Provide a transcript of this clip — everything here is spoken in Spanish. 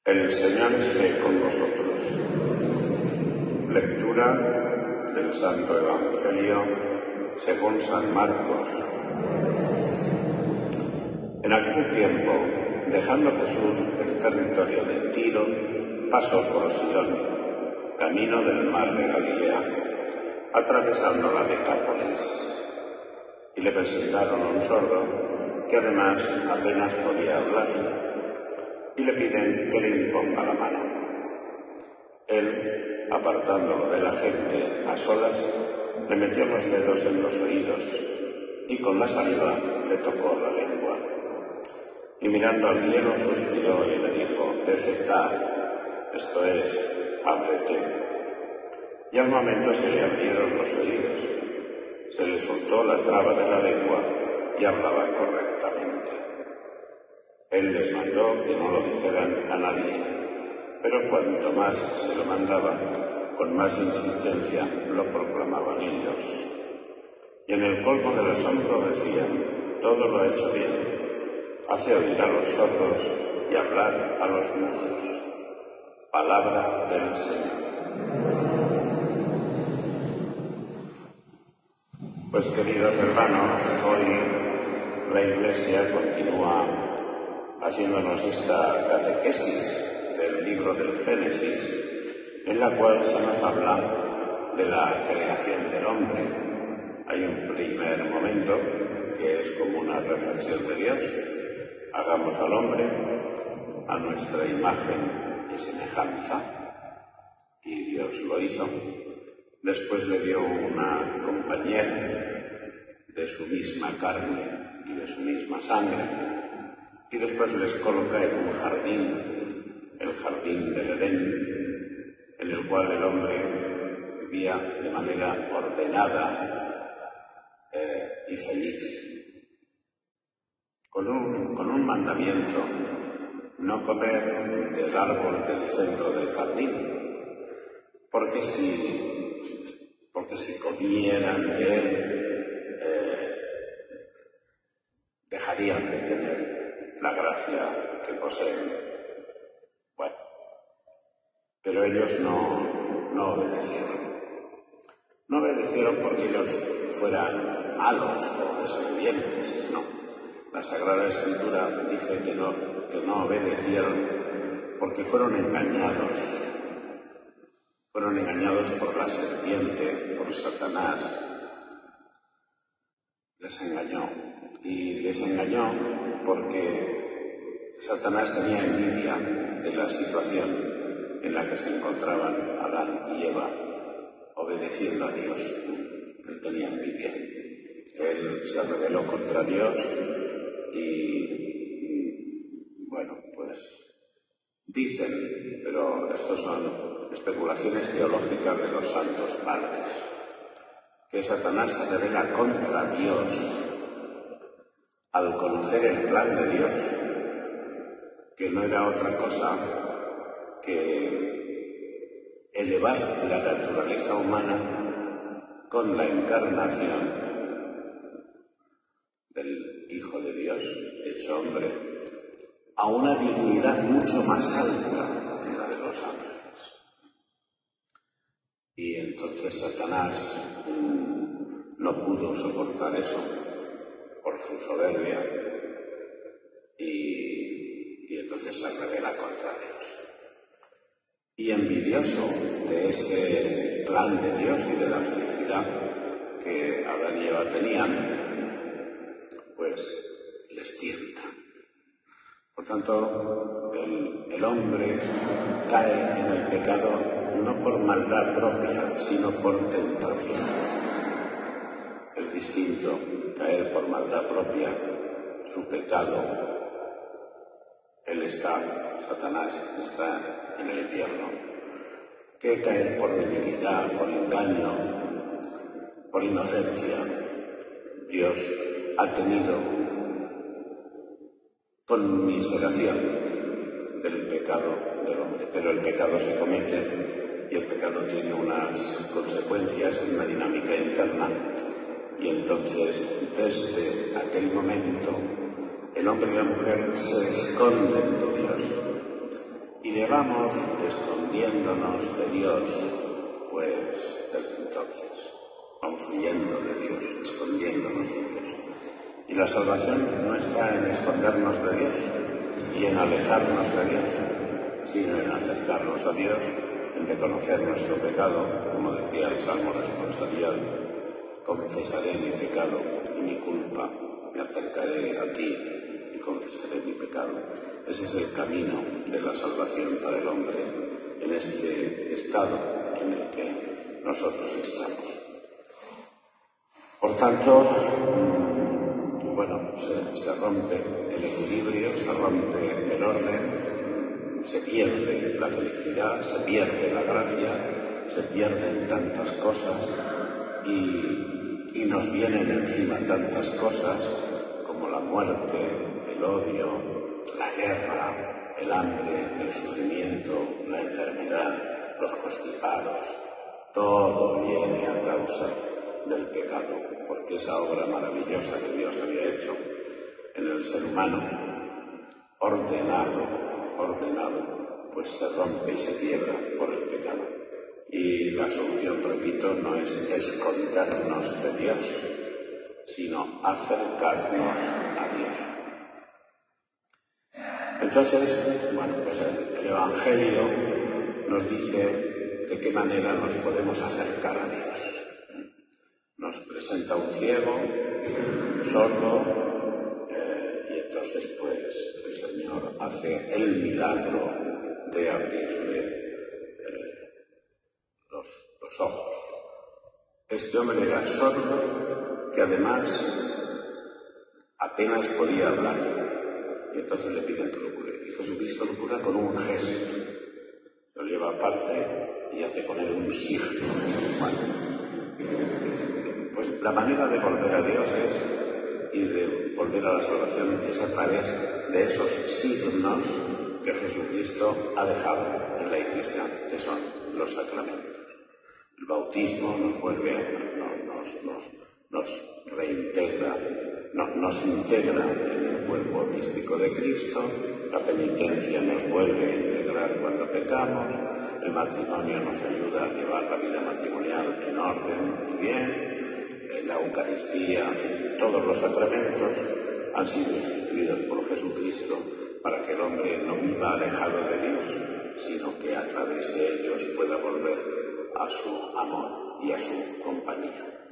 El Señor esté con vosotros. Lectura del Santo Evangelio según San Marcos. En aquel tiempo, dejando Jesús el territorio de Tiro, pasó por Sidón, camino del mar de Galilea, atravesando la Decápolis. Y le presentaron a un sordo, que además apenas podía hablar, y le piden que le imponga la mano. Él, apartándolo de la gente a solas, le metió los dedos en los oídos y con la saliva le tocó la lengua. Y mirando al cielo suspiró y le dijo: Efetá, esto es, ábrete. Y al momento se le abrieron los oídos, se le soltó la traba de la lengua y hablaba correctamente. Él les mandó que no lo dijeran a nadie, pero cuanto más se lo mandaba, con más insistencia lo proclamaban ellos. Y en el colmo del asombro decían: todo lo ha hecho bien, hace oír a los sordos y hablar a los mudos. Palabra del Señor. Pues queridos hermanos, hoy la Iglesia continúa haciéndonos esta catequesis del libro del Génesis, en la cual se nos habla de la creación del hombre. Hay un primer momento que es como una reflexión de Dios: hagamos al hombre a nuestra imagen y semejanza, y Dios lo hizo. Después le dio una compañera de su misma carne y de su misma sangre, y después les coloca en un jardín, el jardín del Edén, en el cual el hombre vivía de manera ordenada y feliz, con un mandamiento: no comer del árbol del centro del jardín, porque si comieran de él, dejarían de tener la gracia que poseen. Bueno, pero ellos no obedecieron. No obedecieron porque ellos fueran malos o desobedientes, no. La Sagrada Escritura dice que no obedecieron porque fueron engañados. Fueron engañados por la serpiente, por Satanás. Les engañó. Y les engañó porque Satanás tenía envidia de la situación en la que se encontraban Adán y Eva, obedeciendo a Dios. Él tenía envidia. Él se rebeló contra Dios y bueno, pues dicen, pero estos son especulaciones teológicas de los santos padres, que Satanás se rebela contra Dios al conocer el plan de Dios, que no era otra cosa que elevar la naturaleza humana con la encarnación del Hijo de Dios, hecho hombre, a una dignidad mucho más alta que la de los ángeles. Y entonces Satanás no pudo soportar eso por su soberbia y entonces se rebela contra Dios. Y envidioso de ese plan de Dios y de la felicidad que Adán y Eva tenían, pues les tienta. Por tanto, el hombre cae en el pecado no por maldad propia, sino por tentación. Es distinto caer por maldad propia, su pecado. Satanás está en el infierno, que caer por debilidad, por engaño, por inocencia. Dios ha tenido conmiseración del pecado del hombre, pero el pecado se comete y el pecado tiene unas consecuencias, una dinámica interna. Y entonces, desde aquel momento, el hombre y la mujer se esconden de Dios y llevamos escondiéndonos de Dios, pues desde entonces vamos huyendo de Dios, escondiéndonos de Dios. Y la salvación no está en escondernos de Dios y en alejarnos de Dios, sino en acercarnos a Dios, en reconocer nuestro pecado, como decía el Salmo responsorial: confesaré mi pecado y mi culpa, me acercaré a ti y confesaré mi pecado. Ese es el camino de la salvación para el hombre en este estado en el que nosotros estamos. Por tanto, se rompe el equilibrio, se rompe el orden, se pierde la felicidad, se pierde la gracia, se pierden tantas cosas y nos vienen encima tantas cosas como la muerte, el odio, la guerra, el hambre, el sufrimiento, la enfermedad, los constipados. Todo viene a causa del pecado, porque esa obra maravillosa que Dios había hecho en el ser humano, ordenado, pues se rompe y se quiebra por el pecado. Y la solución, repito, no es escondernos de Dios, sino acercarnos a Dios. Entonces, el Evangelio nos dice de qué manera nos podemos acercar a Dios. Nos presenta un ciego, un sordo, y entonces pues el Señor hace el milagro de abrirle los ojos. Este hombre era sordo, que además apenas podía hablar, y entonces le piden que lo cure. Y Jesucristo lo cura con un gesto. Lo lleva aparte y hace con él un signo. Pues la manera de volver a Dios y de volver a la salvación es a través de esos signos que Jesucristo ha dejado en la Iglesia, que son los sacramentos. El bautismo nos vuelve, nos reintegra, nos integra en el cuerpo místico de Cristo. La penitencia nos vuelve a integrar cuando pecamos. El matrimonio nos ayuda a llevar la vida matrimonial en orden y bien. La Eucaristía, todos los sacramentos han sido instituidos por Jesucristo para que el hombre no viva alejado de Dios, sino que a través de ellos pueda volver a su amor y a su compañía.